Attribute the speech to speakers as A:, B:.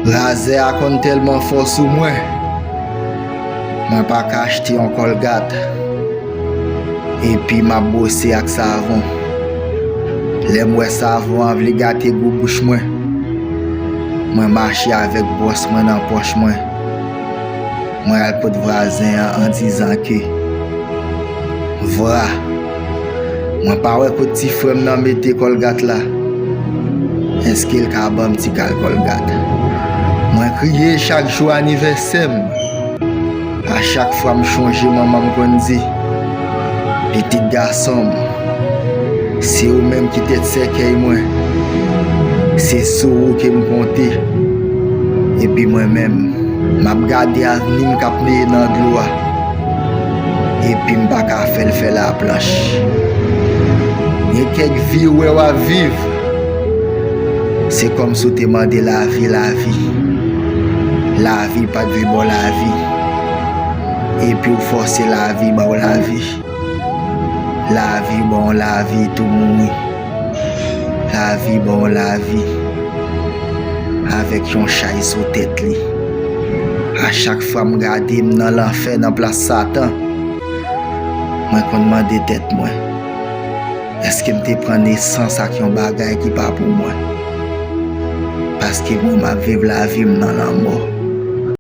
A: Raze a kon tellement fort sou mwen. Mwen pa ka achete yon Colgate. Et puis m'a bossé ak savon. Le mwen savon an vle gâte gou bouche mwen. Mwen marche avec boss mwen nan poche mwen. Mwen al pot voisin en disant que voilà. Mwen pa wè ko ti frem nan mette Colgate la. Eske l ka bam ti kal Colgate. Mwen kriye chaque jour anniversaire. A chaque fois me changer maman me kon di. Petit garçon, c'est ou même qui tête sekey moi. C'est sou ou qui me compte. Et puis moi-même, m'a regardé avenir m'kap ne nan de l'eau. Et puis m'pa ka faire la planche. Et quelques vies où à vivre. C'est comme si tu demandé la vie. La vie pas de vie bon la vie. Et puis ou forcer la vie bon la vie. La vie bon la vie tout mourir. La vie bon la vie. Avec yon chay sous tête li. À chaque fois me regarder dans l'enfer dans place Satan. Moi kon demande tête moi. Est-ce que me prend naissance avec yon bagay qui pas pour moi? Parce que moi m'a vivre la vie dans la mort.